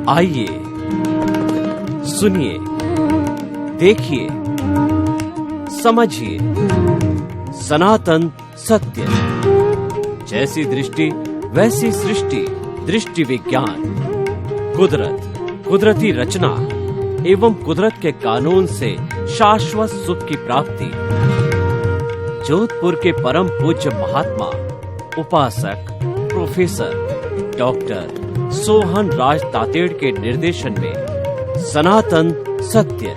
आइए सुनिए, देखिए, समझिए सनातन सत्य। जैसी दृष्टि वैसी सृष्टि, दृष्टि विज्ञान। कुदरत, कुदरती रचना एवं कुदरत के कानून से शाश्वत सुख की प्राप्ति। जोधपुर के परम पूज्य महात्मा उपासक प्रोफेसर डॉक्टर सोहन राज तातेड़ के निर्देशन में सनातन सत्य।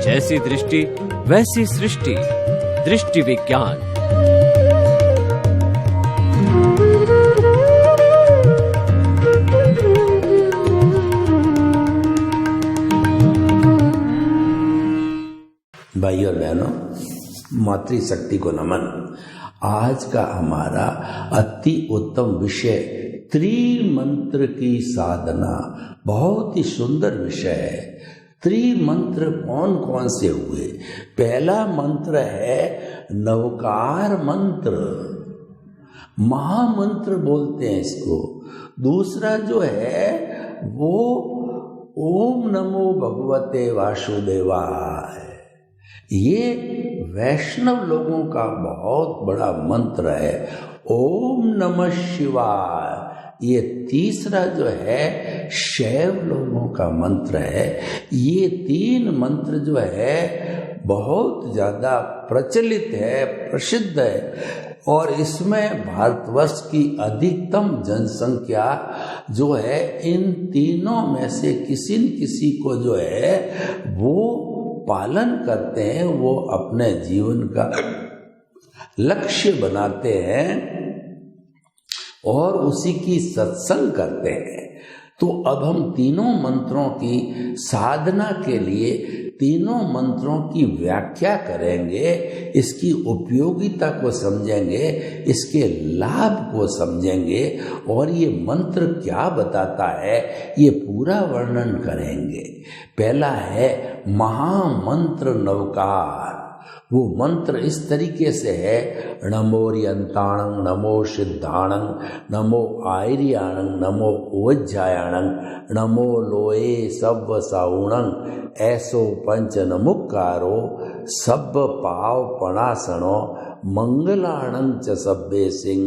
जैसी दृष्टि वैसी सृष्टि, दृष्टि विज्ञान। भाई और बहनों, मातृशक्ति को नमन। आज का हमारा अति उत्तम विषय त्रिमंत्र की साधना। बहुत ही सुंदर विषय है। त्रिमंत्र कौन कौन से हुए? पहला मंत्र है नवकार मंत्र, महामंत्र बोलते हैं इसको। दूसरा जो है वो ओम नमो भगवते वासुदेवाय। ये वैष्णव लोगों का बहुत बड़ा मंत्र है। ओम नमः शिवाय, ये तीसरा जो है शैव लोगों का मंत्र है। ये तीन मंत्र जो है बहुत ज्यादा प्रचलित है, प्रसिद्ध है। और इसमें भारतवर्ष की अधिकतम जनसंख्या जो है इन तीनों में से किसी न किसी को जो है वो पालन करते हैं, वो अपने जीवन का लक्ष्य बनाते हैं और उसी की सत्संग करते हैं। तो अब हम तीनों मंत्रों की साधना के लिए तीनों मंत्रों की व्याख्या करेंगे, इसकी उपयोगिता को समझेंगे, इसके लाभ को समझेंगे और ये मंत्र क्या बताता है ये पूरा वर्णन करेंगे। पहला है महामंत्र नवकार। वो मंत्र इस तरीके से है, नमोरियंताणं, नमो सिद्धाणं, नमो आयर्याणं, नमो उज्जायाणं, नमो लोए सब्ब साउणं, ऐसो पंच नमुक्कारो सब्ब पाव पणासणो, मंगलाणं च सब्बे सिंह,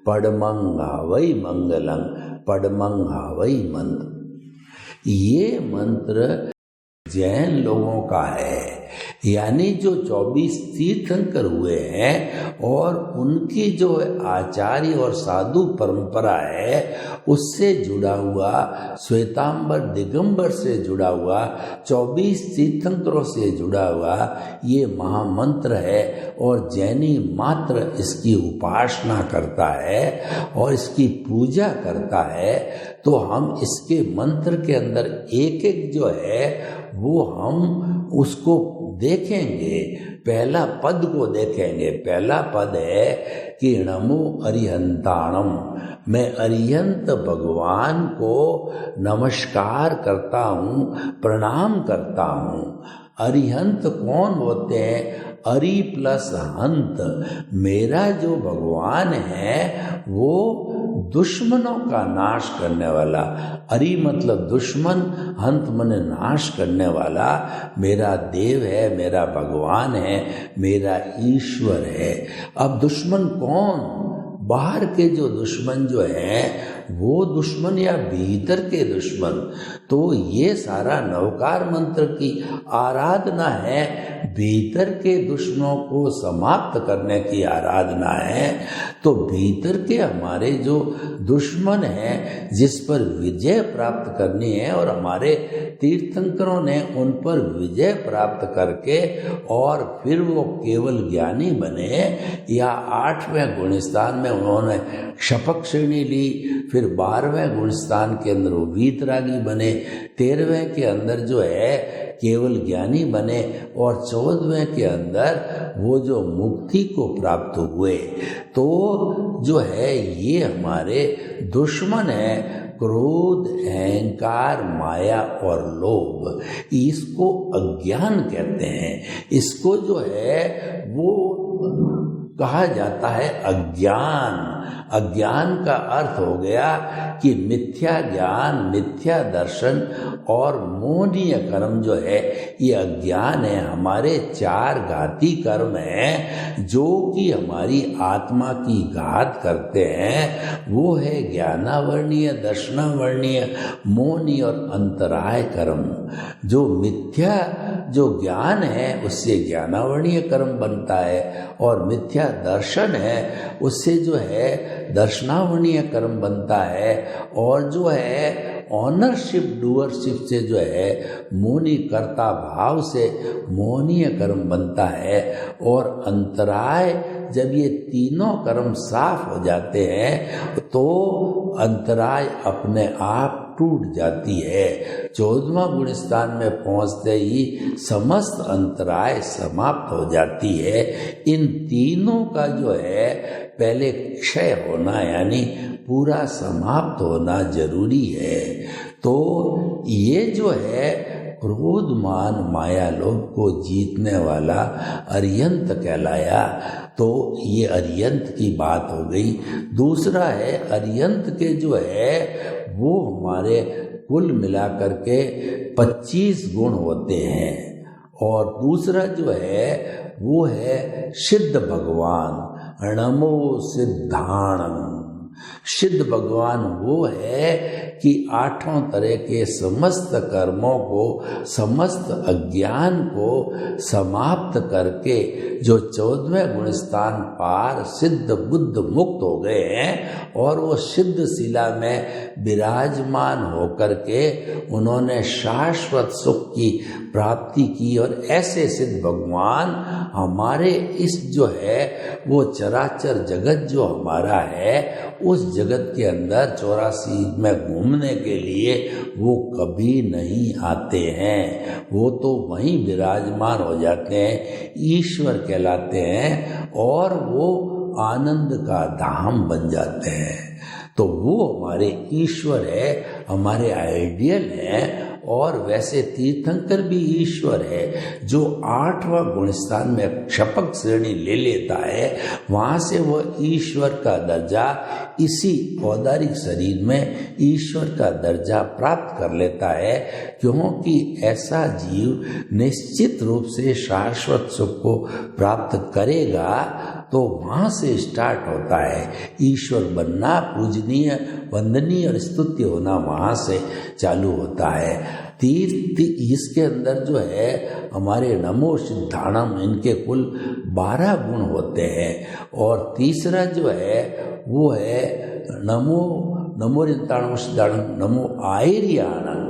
पडमंगा वै मंगलं, पडमंगा वै मंत्र। ये मंत्र जैन लोगों का है, यानी जो 24 तीर्थंकर हुए हैं और उनकी जो आचार्य और साधु परंपरा है उससे जुड़ा हुआ, श्वेतांबर दिगंबर से जुड़ा हुआ, 24 तीर्थंकरों से जुड़ा हुआ ये महामंत्र है। और जैनी मात्र इसकी उपासना करता है और इसकी पूजा करता है। तो हम इसके मंत्र के अंदर एक एक जो है वो हम उसको देखेंगे। पहला पद को देखेंगे। पहला पद है कि नमो अरिहंताणम, मैं अरिहंत भगवान को नमस्कार करता हूँ, प्रणाम करता हूँ। अरिहंत कौन होते हैं? अरि प्लस हंत। मेरा जो भगवान है वो दुश्मनों का नाश करने वाला। अरि मतलब दुश्मन, हंत मने नाश करने वाला मेरा देव है, मेरा भगवान है, मेरा ईश्वर है। अब दुश्मन कौन? बाहर के जो दुश्मन जो हैं वो दुश्मन या भीतर के दुश्मन। तो ये सारा नवकार मंत्र की आराधना है, भीतर के दुश्मनों को समाप्त करने की आराधना है। तो भीतर के हमारे जो दुश्मन हैं जिस पर विजय प्राप्त करनी है और हमारे तीर्थंकरों ने उन पर विजय प्राप्त करके और फिर वो केवल ज्ञानी बने, या 8वें गुणस्थान में उन्होंने शपथ श्रेणी ली, फिर 12वें गुणस्थान के अंदर वो वीतरागी बने, 13वें के अंदर जो है केवल ज्ञानी बने और 14वें के अंदर वो जो मुक्ति को प्राप्त हुए। तो जो है ये हमारे दुश्मन है, क्रोध, अहंकार, माया और लोभ। इसको अज्ञान कहते हैं। इसको जो है वो कहा जाता है अज्ञान। अज्ञान का अर्थ हो गया कि मिथ्या ज्ञान, मिथ्या दर्शन और मोहनीय कर्म जो है ये अज्ञान है। हमारे 4 घाती कर्म हैं जो कि हमारी आत्मा की घात करते हैं। वो है ज्ञानावर्णीय, दर्शनावर्णीय, मोहनीय और अंतराय कर्म। जो मिथ्या जो ज्ञान है उससे ज्ञानावर्णीय कर्म बनता है, और मिथ्या दर्शन है उससे जो है दर्शनावर्णीय कर्म बनता है, और जो है ऑनरशिप, डूअरशिप से जो है मोहनी कर्ता भाव से मोहनीय कर्म बनता है। और अंतराय, जब ये तीनों कर्म साफ हो जाते हैं तो अंतराय अपने आप टूट जाती है। 14वां गुण स्थान में पहुंचते ही समस्त अंतराय समाप्त हो जाती है। इन तीनों का जो है पहले क्षय होना यानी पूरा समाप्त होना जरूरी है। तो ये जो है क्रोध मान माया लोभ को जीतने वाला अर्यंत कहलाया। तो ये अर्यंत की बात हो गई। दूसरा है अर्यंत के जो है वो हमारे कुल मिलाकर के 25 गुण होते हैं, और दूसरा जो है वो है सिद्ध भगवान, नमो सिद्धाणम। सिद्ध भगवान वो है कि 8 तरह के समस्त कर्मों को, समस्त अज्ञान को समाप्त करके जो 14वें गुण स्थान पार सिद्ध बुद्ध मुक्त हो गए हैं, और वो सिद्ध शिला में विराजमान होकर के उन्होंने शाश्वत सुख की प्राप्ति की। और ऐसे सिद्ध भगवान हमारे इस जो है वो चराचर जगत जो हमारा है उस जगत के अंदर 84 में घूमने के लिए वो कभी नहीं आते हैं। वो तो वहीं विराजमान हो जाते हैं, ईश्वर कहलाते हैं, और वो आनंद का धाम बन जाते हैं। तो वो हमारे ईश्वर है, हमारे आइडियल है। और वैसे तीर्थंकर भी ईश्वर है जो 8वां गुण स्थान में क्षपक श्रेणी ले लेता है, वहां से वो ईश्वर का दर्जा इसी औदारिक शरीर में ईश्वर का दर्जा प्राप्त कर लेता है। क्योंकि ऐसा जीव निश्चित रूप से शाश्वत सुख को प्राप्त करेगा, तो वहां से स्टार्ट होता है ईश्वर बनना, पूजनीय, वंदनीय और स्तुत्य होना वहां से चालू होता है। इसके अंदर जो है हमारे नमो सिद्धाणम, इनके कुल 12 गुण होते हैं। और तीसरा जो है वो है नमो सिद्धाणम, नमो आयर्याणम।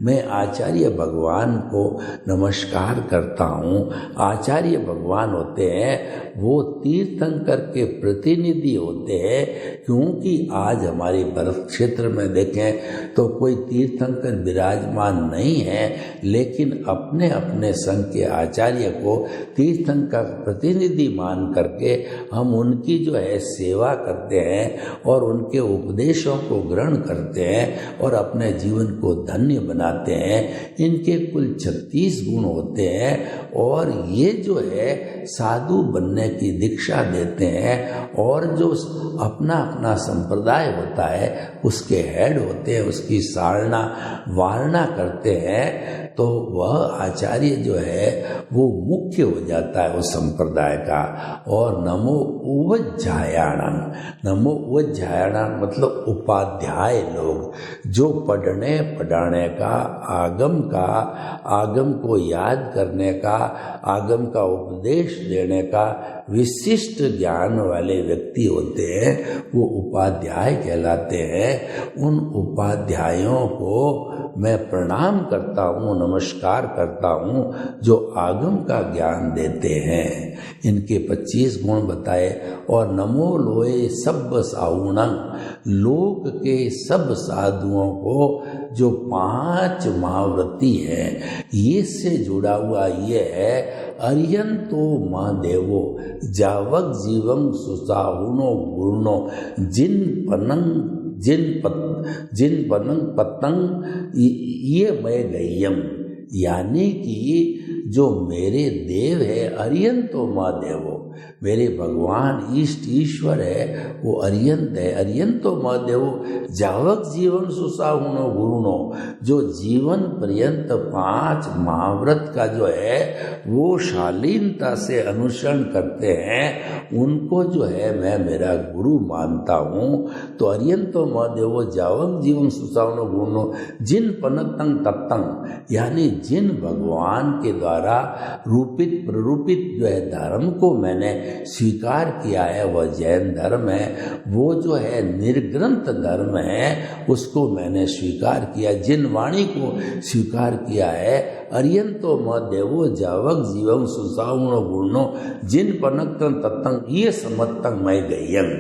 मैं आचार्य भगवान को नमस्कार करता हूँ। आचार्य भगवान होते हैं वो तीर्थंकर के प्रतिनिधि होते हैं, क्योंकि आज हमारे भरत क्षेत्र में देखें तो कोई तीर्थंकर विराजमान नहीं है, लेकिन अपने अपने संघ के आचार्य को तीर्थंकर प्रतिनिधि मान करके हम उनकी जो है सेवा करते हैं और उनके उपदेशों को ग्रहण करते हैं और अपने जीवन को धन्य बनाते हैं। इनके कुल 36 गुण होते हैं, और ये जो है साधु बनने की दीक्षा देते हैं, और जो अपना अपना संप्रदाय होता है उसके हेड होते हैं, उसकी सारना वारणा करते हैं। तो वह आचार्य जो है वो मुख्य हो जाता है उस संप्रदाय का। और नमो उवज्जायाणाम, नमो उवज्जायाणाम मतलब उपाध्याय लोग, जो पढ़ने पढ़ाने का, आगम को याद करने का, आगम का उपदेश देने का विशिष्ट ज्ञान वाले व्यक्ति होते हैं, वो उपाध्याय कहलाते हैं। उन उपाध्यायों को मैं प्रणाम करता हूँ, नमस्कार करता हूँ, जो आगम का ज्ञान देते हैं। इनके 25 गुण बताए। और नमो लोए सब साउणं, लोक के सब साधुओं को जो 5 महाव्रती है, ये से जुड़ा हुआ ये है अर्यंतो माँ देवो जावक जीवं सुसाहुनो गुणो जिन पनंग पतंग ये मैं गय्यम। यानी कि जो मेरे देव है अरियंतो माँ देवो, मेरे भगवान इष्ट ईश्वर है वो अरियंत है। अरियंतो माँ देवो जावक जीवन सुसाहुनो गुरुनो, जो जीवन पर्यंत 5 महाव्रत का जो है वो शालीनता से अनुसरण करते हैं, उनको जो है मैं मेरा गुरु मानता हूँ। तो अरियंतो माँ देवो जावक जीवन सुसाहुनो गुरुनो, जिन पनतंग तत्तंग, यानी जिन भगवान के द्वारा रूपित प्ररूपित जो है धर्म को मैंने स्वीकार किया है, वह जैन धर्म है, वो जो है निर्ग्रंथ धर्म है, उसको मैंने स्वीकार किया। जिन वाणी को स्वीकार किया है, अरियंतो म देवो जावक जीवम सुसाउनो गुणो, जिन पनक्तं तत्तंग ये समत्तंग मैं गयम,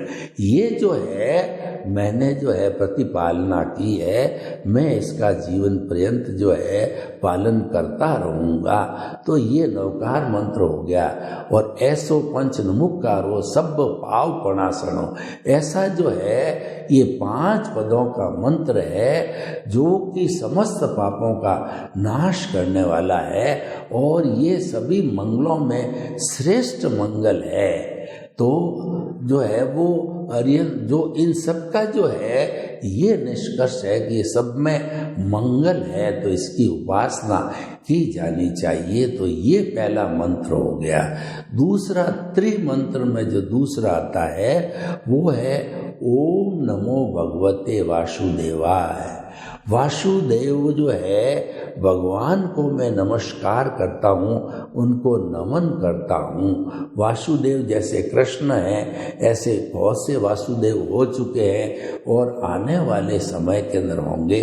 ये जो है मैंने जो है प्रतिपालना की है, मैं इसका जीवन पर्यंत जो है पालन करता रहूँगा। तो ये नवकार मंत्र हो गया। और ऐसो पंच नमुकारो सब पाव पणासनो, ऐसा जो है ये 5 पदों का मंत्र है जो कि समस्त पापों का नाश करने वाला है, और ये सभी मंगलों में श्रेष्ठ मंगल है। तो जो है वो आर्यन जो इन सब का जो है ये निष्कर्ष है कि ये सब में मंगल है, तो इसकी उपासना की जानी चाहिए। तो ये पहला मंत्र हो गया। दूसरा त्रिमंत्र में जो दूसरा आता है वो है ओम नमो भगवते वासुदेवाय। वासुदेव जो है भगवान को मैं नमस्कार करता हूँ, उनको नमन करता हूँ। वासुदेव जैसे कृष्ण हैं, ऐसे बहुत से वासुदेव हो चुके हैं और आने वाले समय के अंदर होंगे।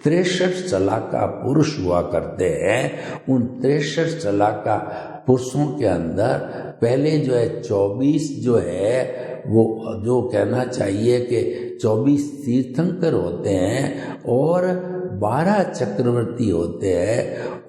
63 चलाका पुरुष हुआ करते हैं। उन 63 चलाका पुरुषों के अंदर पहले जो है 24 जो है वो जो कहना चाहिए कि 24 तीर्थंकर होते हैं और 12 चक्रवर्ती होते हैं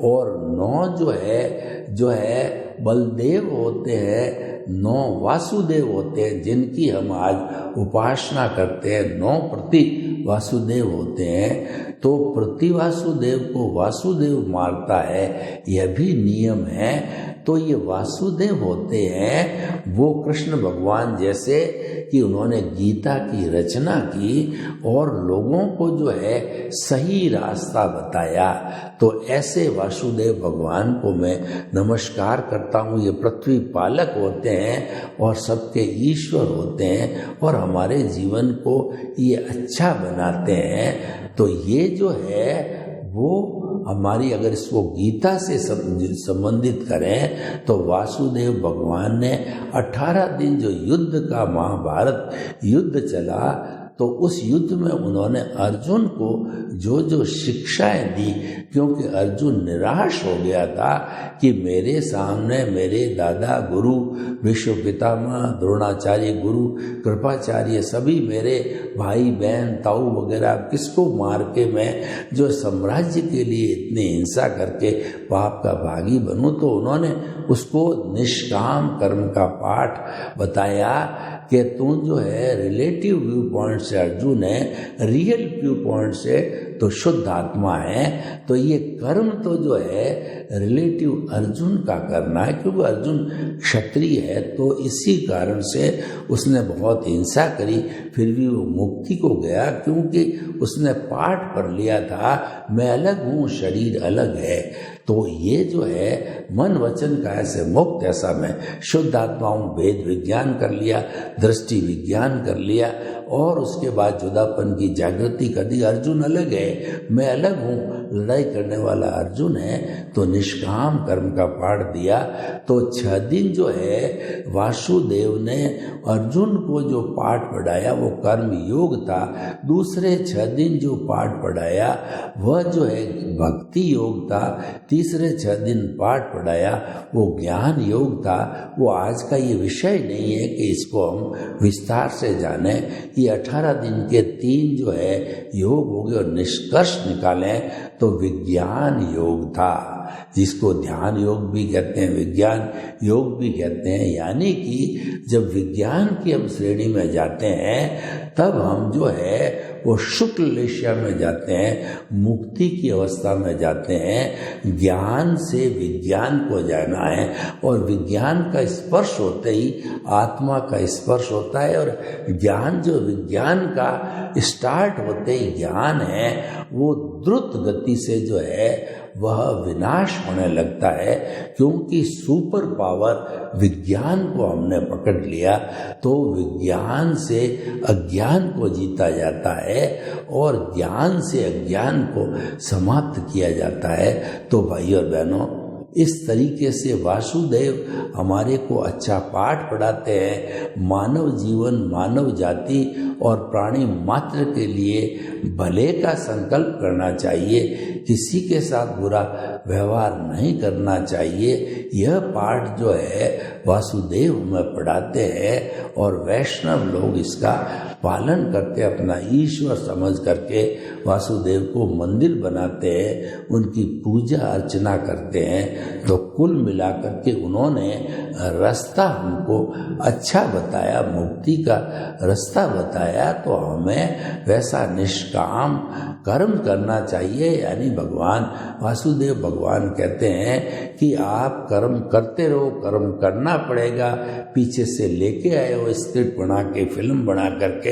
और 9 जो है बलदेव होते हैं, 9 वासुदेव होते हैं जिनकी हम आज उपासना करते हैं। 9 प्रति वासुदेव होते हैं। तो प्रति वासुदेव को वासुदेव मारता है, यह भी नियम है। तो ये वासुदेव होते हैं वो कृष्ण भगवान जैसे कि उन्होंने गीता की रचना की और लोगों को जो है सही रास्ता बताया। तो ऐसे वासुदेव भगवान को मैं नमस्कार करता हूँ। ये पृथ्वी पालक होते हैं और सबके ईश्वर होते हैं और हमारे जीवन को ये अच्छा बनाते हैं। तो ये जो है वो हमारी, अगर इसको गीता से संबंधित करें तो वासुदेव भगवान ने 18 दिन जो युद्ध का महाभारत युद्ध चला, तो उस युद्ध में उन्होंने अर्जुन को जो जो शिक्षाएं दी, क्योंकि अर्जुन निराश हो गया था कि मेरे सामने मेरे दादा गुरु विश्व पितामह द्रोणाचार्य गुरु कृपाचार्य सभी मेरे भाई बहन ताऊ वगैरह, किसको मार के मैं जो साम्राज्य के लिए इतनी हिंसा करके पाप का भागी बनूं। तो उन्होंने उसको निष्काम कर्म का पाठ बताया कि तू जो है रिलेटिव व्यू पॉइंट से अर्जुन है, रियल व्यू पॉइंट से तो शुद्ध आत्मा है। तो ये कर्म तो जो है रिलेटिव अर्जुन का करना है, क्योंकि अर्जुन क्षत्रिय है। तो इसी कारण से उसने बहुत हिंसा करी, फिर भी वो मुक्ति को गया, क्योंकि उसने पाठ पढ़ लिया था मैं अलग हूँ शरीर अलग है। तो ये जो है मन वचन काया से मुक्त, ऐसा मैं शुद्ध आत्मा हूँ। वेद विज्ञान कर लिया, दृष्टि विज्ञान कर लिया और उसके बाद जुदापन की जागृति कर दी। अर्जुन अलग है, मैं अलग हूँ, लड़ाई करने वाला अर्जुन है। तो निष्काम कर्म का पाठ दिया। तो 6 दिन जो है वासुदेव ने अर्जुन को जो पाठ पढ़ाया वो कर्म योग था। दूसरे 6 दिन जो पाठ पढ़ाया वह जो है भक्ति योग था। तीसरे 6 दिन पाठ पढ़ाया वो ज्ञान योग था। वो आज का ये विषय नहीं है कि इसको हम विस्तार से जाने। ये 18 दिन के 3 जो है योग हो गए और निष्कर्ष निकालें तो विज्ञान योग था, जिसको ध्यान योग भी कहते हैं, विज्ञान योग भी कहते हैं। यानी कि जब विज्ञान की हम श्रेणी में जाते हैं तब हम जो है वो शुक्ल लेशिया में जाते हैं, मुक्ति की अवस्था में जाते हैं। ज्ञान से विज्ञान को जाना है और विज्ञान का स्पर्श होते ही आत्मा का स्पर्श होता है। और ज्ञान जो विज्ञान का स्टार्ट होते ही ज्ञान है वो द्रुत गति से जो है वह विनाश होने लगता है, क्योंकि सुपर पावर विज्ञान को हमने पकड़ लिया। तो विज्ञान से अज्ञान को जीता जाता है और ज्ञान से अज्ञान को समाप्त किया जाता है। तो भाई और बहनों, इस तरीके से वासुदेव हमारे को अच्छा पाठ पढ़ाते हैं। मानव जीवन, मानव जाति और प्राणी मात्र के लिए भले का संकल्प करना चाहिए, किसी के साथ बुरा व्यवहार नहीं करना चाहिए। यह पाठ जो है वासुदेव हमें पढ़ाते हैं और वैष्णव लोग इसका पालन करते, अपना ईश्वर समझ करके वासुदेव को मंदिर बनाते हैं, उनकी पूजा अर्चना करते हैं। तो कुल मिलाकर के उन्होंने रास्ता हमको अच्छा बताया, मुक्ति का रास्ता बताया। तो हमें वैसा निष्काम कर्म करना चाहिए। यानी भगवान वासुदेव भगवान कहते हैं कि आप कर्म करते रहो, कर्म करना पड़ेगा। पीछे से लेके आए हो स्क्रिप्ट बना के, फिल्म बना करके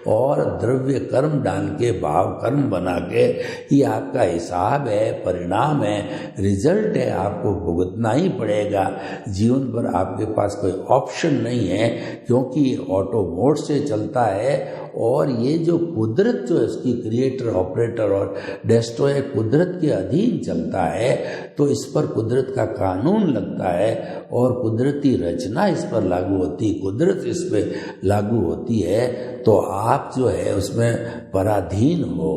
और द्रव्य कर्म डाल के, भाव कर्म बना के, ये आपका हिसाब है, परिणाम है, रिजल्ट है, आपको भुगतना ही पड़ेगा। जीवन भर आपके पास कोई ऑप्शन नहीं है, क्योंकि ये ऑटो मोड से चलता है। और ये जो कुदरत जो है उसकी क्रिएटर, ऑपरेटर और डेस्ट्रॉयर कुदरत के अधीन चलता है, तो इस पर कुदरत का कानून लगता है और कुदरती रचना इस पर लागू होती है, कुदरत इस पर लागू होती है। तो आप जो है उसमें पराधीन हो।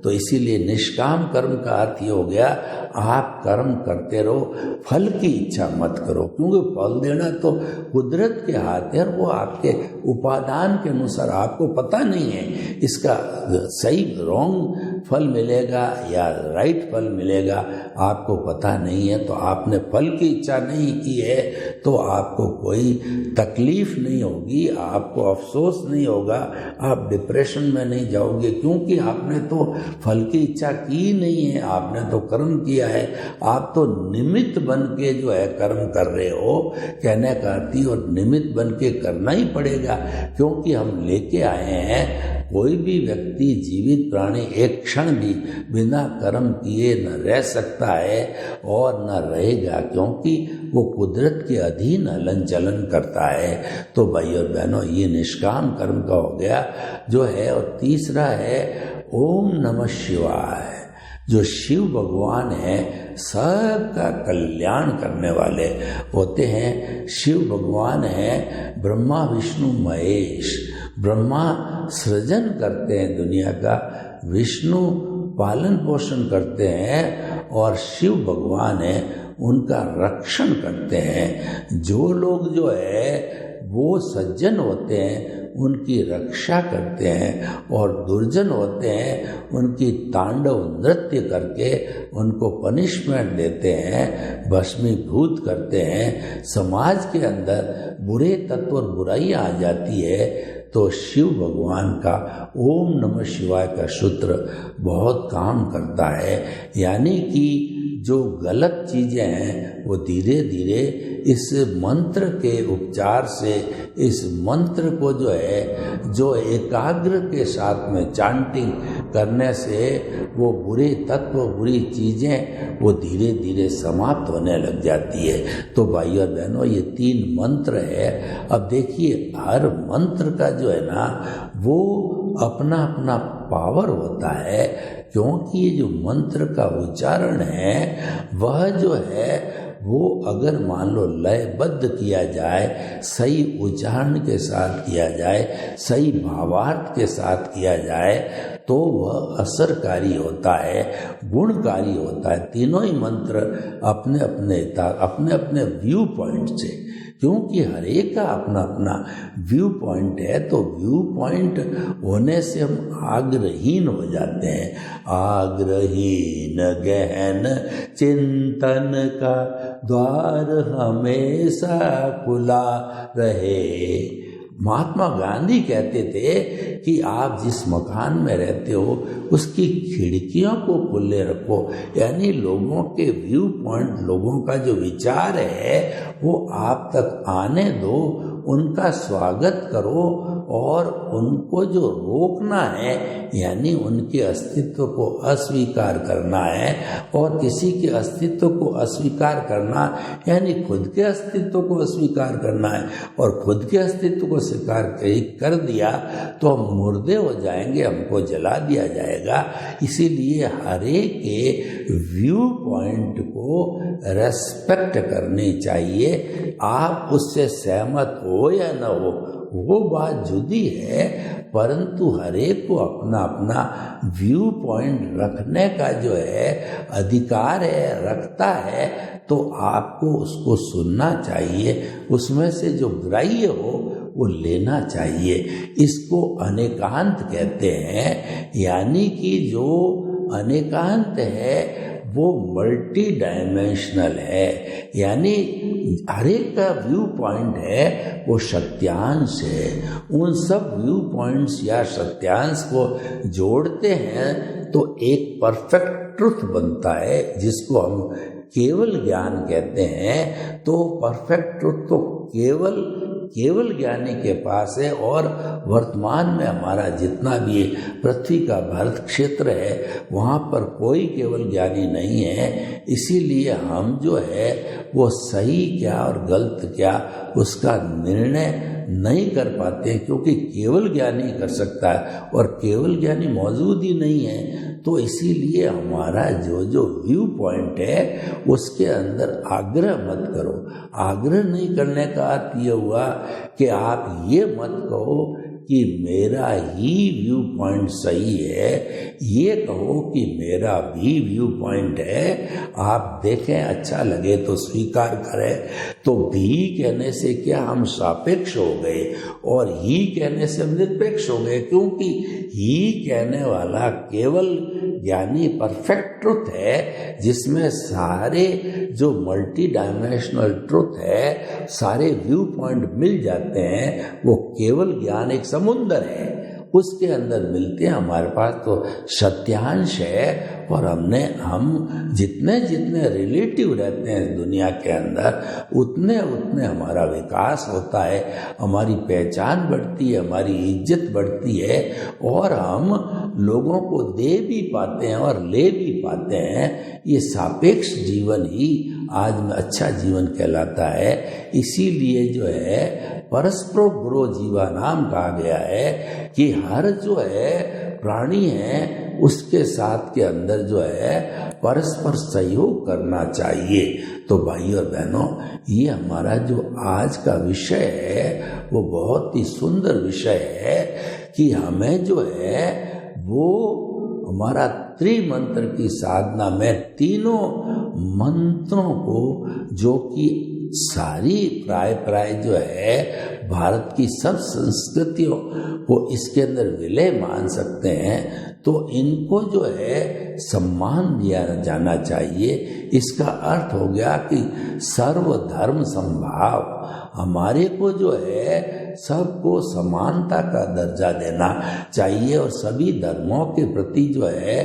तो इसीलिए निष्काम कर्म का अर्थ ये हो गया, आप कर्म करते रहो, फल की इच्छा मत करो, क्योंकि फल देना तो कुदरत के हाथ है और वो आपके उपादान के अनुसार, आपको पता नहीं है इसका सही रॉन्ग फल मिलेगा या राइट फल मिलेगा, आपको पता नहीं है। तो आपने फल की इच्छा नहीं की है तो आपको कोई तकलीफ नहीं होगी, आपको अफसोस नहीं होगा, आप डिप्रेशन में नहीं जाओगे, क्योंकि आपने तो फल की इच्छा की नहीं है, आपने तो कर्म किया है। आप तो निमित्त बन के जो है कर्म कर रहे हो, कहने का अर्थ ही, और निमित्त बन के करना ही पड़ेगा, क्योंकि हम लेके आए हैं। कोई भी व्यक्ति, जीवित प्राणी एक क्षण भी बिना कर्म किए न रह सकता है और न रहेगा, क्योंकि वो कुदरत के अधीन हलन चलन करता है। तो भाई और बहनों, ये निष्काम कर्म का हो गया जो है। और तीसरा है ओम नमः शिवाय। जो शिव भगवान है सबका कल्याण करने वाले होते हैं। शिव भगवान है ब्रह्मा विष्णु महेश। ब्रह्मा सृजन करते हैं दुनिया का, विष्णु पालन पोषण करते हैं और शिव भगवान है उनका रक्षण करते हैं। जो लोग जो है वो सज्जन होते हैं उनकी रक्षा करते हैं और दुर्जन होते हैं उनकी तांडव नृत्य करके उनको पनिशमेंट देते हैं, भस्मीभूत करते हैं। समाज के अंदर बुरे तत्व और बुराई आ जाती है तो शिव भगवान का ओम नमः शिवाय का सूत्र बहुत काम करता है। यानी कि जो गलत चीज़ें हैं वो धीरे धीरे इस मंत्र के उपचार से, इस मंत्र को जो है जो एकाग्र के साथ में चांटिंग करने से वो बुरे तत्व, बुरी चीज़ें वो धीरे धीरे समाप्त होने लग जाती है। तो भाई और बहनों, ये 3 मंत्र है। अब देखिए, हर मंत्र का जो है ना वो अपना अपना पावर होता है, क्योंकि ये जो मंत्र का उच्चारण है वह जो है वो अगर मान लो लयबद्ध किया जाए, सही उच्चारण के साथ किया जाए, सही भावार्थ के साथ किया जाए तो वह असरकारी होता है, गुणकारी होता है। तीनों ही मंत्र अपने अपने व्यू पॉइंट से, क्योंकि हर एक का अपना अपना व्यू पॉइंट है, तो व्यू पॉइंट होने से हम आग्रहीन हो जाते हैं। आग्रहीन गहन चिंतन का द्वार हमेशा खुला रहे, महात्मा गांधी कहते थे कि आप जिस मकान में रहते हो उसकी खिड़कियों को खुले रखो, यानी लोगों के व्यू पॉइंट, लोगों का जो विचार है वो आप तक आने दो, उनका स्वागत करो और उनको जो रोकना है यानी उनके अस्तित्व को अस्वीकार करना है, और किसी के अस्तित्व को अस्वीकार करना यानी खुद के अस्तित्व को अस्वीकार करना है, और खुद के अस्तित्व को स्वीकार कर दिया तो हम मुर्दे हो जाएंगे, हमको जला दिया जाएगा। इसीलिए हर एक के व्यू पॉइंट को रेस्पेक्ट करनी चाहिए। आप उससे सहमत हो या न हो वो बात जुदी है, परंतु हर एक को अपना अपना व्यू पॉइंट रखने का जो है अधिकार है, रखता है, तो आपको उसको सुनना चाहिए, उसमें से जो ग्राह्य हो वो लेना चाहिए। इसको अनेकांत कहते हैं, यानी कि जो अनेकांत है वो मल्टी डायमेंशनल है, यानी हर एक का व्यू पॉइंट है वो सत्यांश है। उन सब व्यू पॉइंट्स या सत्यांश को जोड़ते हैं तो एक परफेक्ट ट्रुथ बनता है, जिसको हम केवल ज्ञान कहते हैं। तो परफेक्ट ट्रुथ तो केवल ज्ञानी के पास है, और वर्तमान में हमारा जितना भी पृथ्वी का भारत क्षेत्र है वहाँ पर कोई केवल ज्ञानी नहीं है। इसीलिए हम जो है वो सही क्या और गलत क्या उसका निर्णय नहीं कर पाते, क्योंकि केवल ज्ञानी कर सकता है और केवल ज्ञानी मौजूद ही नहीं है। तो इसीलिए हमारा जो व्यू पॉइंट है उसके अंदर आग्रह मत करो। आग्रह नहीं करने का अर्थ ये हुआ कि आप ये मत कहो कि मेरा ही व्यू पॉइंट सही है, ये कहो कि मेरा भी व्यू पॉइंट है, आप देखें अच्छा लगे तो स्वीकार करें। तो भी कहने से क्या हम सापेक्ष हो गए और ही कहने से हम निरपेक्ष हो गए, क्योंकि ही कहने वाला केवल ज्ञानी परफेक्ट ट्रुथ है, जिसमें सारे जो मल्टी डायमेंशनल ट्रुथ है, सारे व्यू पॉइंट मिल जाते हैं। वो केवल ज्ञान एक समुंदर है, उसके अंदर मिलते हैं। हमारे पास तो सत्यांश है, और हम जितने रिलेटिव रहते हैं दुनिया के अंदर उतने हमारा विकास होता है, हमारी पहचान बढ़ती है, हमारी इज्जत बढ़ती है, और हम लोगों को दे भी पाते हैं और ले भी पाते हैं। ये सापेक्ष जीवन ही आज में अच्छा जीवन कहलाता है। इसीलिए जो है परस्परो गुरो जीवा नाम कहा गया है कि हर जो है प्राणी है उसके साथ के अंदर जो है परस्पर सहयोग करना चाहिए। तो भाई और बहनों, ये हमारा जो आज का विषय है वो बहुत ही सुंदर विषय है कि हमें जो है वो हमारा त्रिमंत्र की साधना में तीनों मंत्रों को, जो कि सारी प्राय जो है भारत की सब संस्कृतियों को इसके अंदर विलय मान सकते हैं, तो इनको जो है सम्मान दिया जाना चाहिए। इसका अर्थ हो गया कि सर्वधर्म समभाव, हमारे को जो है सबको समानता का दर्जा देना चाहिए और सभी धर्मों के प्रति जो है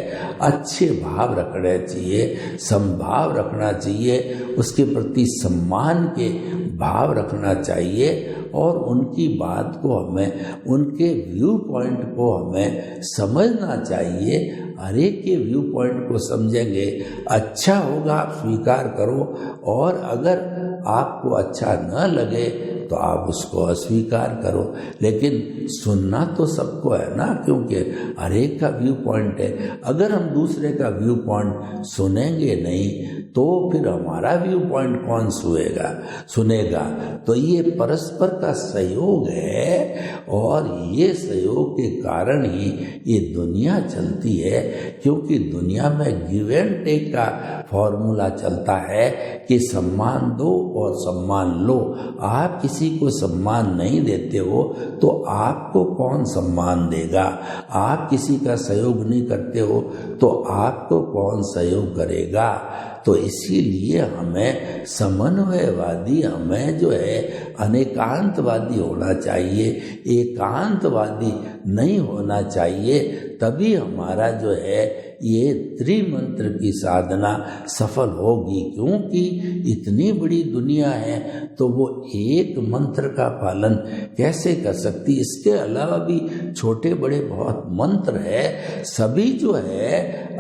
अच्छे भाव रखने चाहिए, समभाव रखना चाहिए, उसके प्रति सम्मान के भाव रखना चाहिए, और उनकी बात को हमें, उनके व्यू पॉइंट को हमें समझना चाहिए। हर एक के व्यू पॉइंट को समझेंगे, अच्छा होगा आप स्वीकार करो, और अगर आपको अच्छा न लगे तो आप उसको अस्वीकार करो। लेकिन सुनना तो सबको है ना, क्योंकि हर एक का व्यू पॉइंट है। अगर हम दूसरे का व्यू पॉइंट सुनेंगे नहीं तो फिर हमारा व्यू पॉइंट कौन सुनेगा। तो ये परस्पर का सहयोग है, और ये सहयोग के कारण ही ये दुनिया चलती है, क्योंकि दुनिया में गिव एंड टेक का फॉर्मूला चलता है कि सम्मान दो और सम्मान लो। आप किसी को सम्मान नहीं देते हो तो आपको कौन सम्मान देगा। आप किसी का सहयोग नहीं करते हो तो आपको कौन सहयोग करेगा। तो इसीलिए हमें समन्वयवादी, हमें जो है अनेकांतवादी होना चाहिए, एकांतवादी नहीं होना चाहिए। तभी हमारा जो है ये त्रिमंत्र की साधना सफल होगी। क्योंकि इतनी बड़ी दुनिया है तो वो एक मंत्र का पालन कैसे कर सकती। इसके अलावा भी छोटे बड़े बहुत मंत्र है, सभी जो है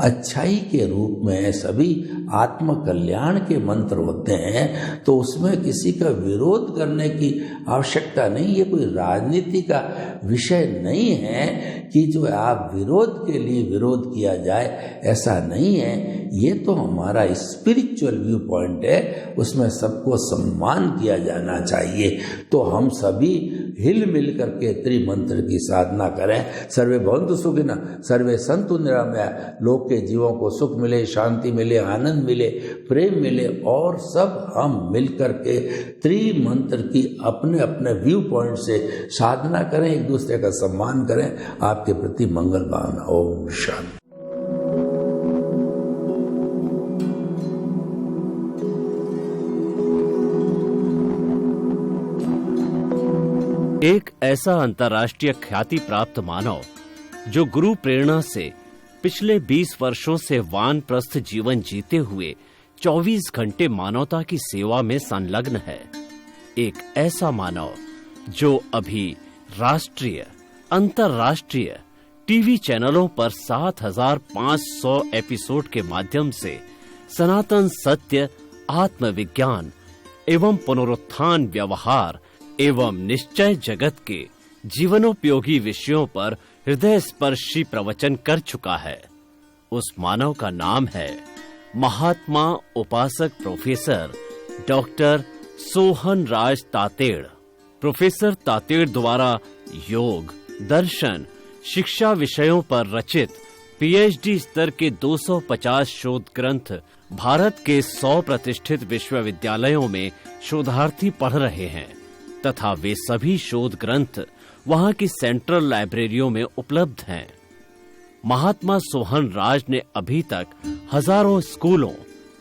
अच्छाई के रूप में है, सभी आत्म कल्याण के मंत्र होते हैं। तो उसमें किसी का विरोध करने की आवश्यकता नहीं। ये कोई राजनीति का विषय नहीं है कि जो आप विरोध के लिए विरोध किया जाए, ऐसा नहीं है। ये तो हमारा स्पिरिचुअल व्यू पॉइंट है, उसमें सबको सम्मान किया जाना चाहिए। तो हम सभी हिल मिल करके त्रिमंत्र की साधना करें। सर्वे भवन्तु सुखिनः, सर्वे सन्तु निरामयाः। लोक के जीवों को सुख मिले, शांति मिले, आनंद मिले, प्रेम मिले, और सब हम मिल करके त्रिमंत्र की अपने अपने व्यू पॉइंट से साधना करें, एक दूसरे का सम्मान करें। आपके प्रति मंगल भावना। ओम शांति। एक ऐसा अंतर्राष्ट्रीय ख्याति प्राप्त मानव जो गुरु प्रेरणा से पिछले 20 वर्षों से वानप्रस्थ जीवन जीते हुए 24 घंटे मानवता की सेवा में संलग्न है। एक ऐसा मानव जो अभी राष्ट्रीय, अंतर्राष्ट्रीय टीवी चैनलों पर 7,500 एपिसोड के माध्यम से सनातन सत्य, आत्मविज्ञान एवं पुनरुत्थान, व्यवहार एवं निश्चय जगत के जीवनोपयोगी विषयों पर हृदय स्पर्शी प्रवचन कर चुका है। उस मानव का नाम है महात्मा उपासक प्रोफेसर डॉक्टर सोहन राज तातेड़। प्रोफेसर तातेड़ द्वारा योग, दर्शन, शिक्षा विषयों पर रचित पीएचडी स्तर के 250 शोध ग्रंथ भारत के 100 प्रतिष्ठित विश्वविद्यालयों में शोधार्थी पढ़ रहे हैं तथा वे सभी शोध ग्रंथ वहां की सेंट्रल लाइब्रेरियों में उपलब्ध हैं। महात्मा सोहन राज ने अभी तक हजारों स्कूलों,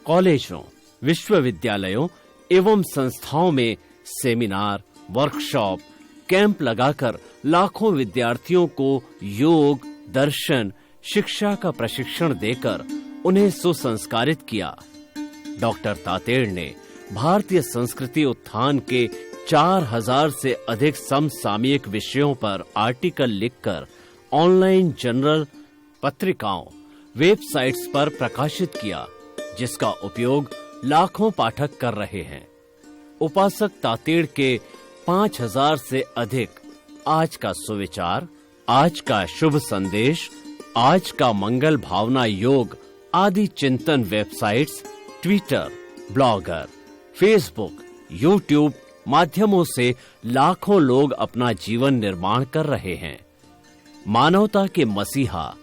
कॉलेजों, विश्वविद्यालयों एवं संस्थाओं में सेमिनार, वर्कशॉप, कैंप लगाकर लाखों विद्यार्थियों को योग, दर्शन, शिक्षा का प्रशिक्षण देकर उन्हें सुसंस्कारित किया। डॉक्टर तातेड़ ने भारतीय संस्कृति उत्थान के 4000 से अधिक समसामयिक विषयों पर आर्टिकल लिखकर ऑनलाइन जर्नल, पत्रिकाओं, वेबसाइट्स पर प्रकाशित किया, जिसका उपयोग लाखों पाठक कर रहे हैं। उपासक तातेड़ के 5000 से अधिक आज का सुविचार, आज का शुभ संदेश, आज का मंगल भावना योग आदि चिंतन websites, Twitter, blogger, Facebook, YouTube माध्यमों से लाखों लोग अपना जीवन निर्माण कर रहे हैं। मानवता के मसीहा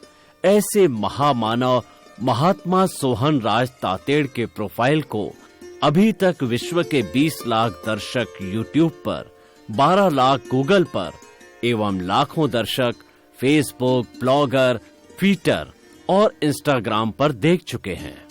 ऐसे महामानव महात्मा सोहन राज तातेड़ के प्रोफाइल को अभी तक विश्व के 20 लाख दर्शक यूट्यूब पर, 12 लाख गूगल पर एवं लाखों दर्शक फेसबुक, ब्लॉगर, ट्विटर और इंस्टाग्राम पर देख चुके हैं।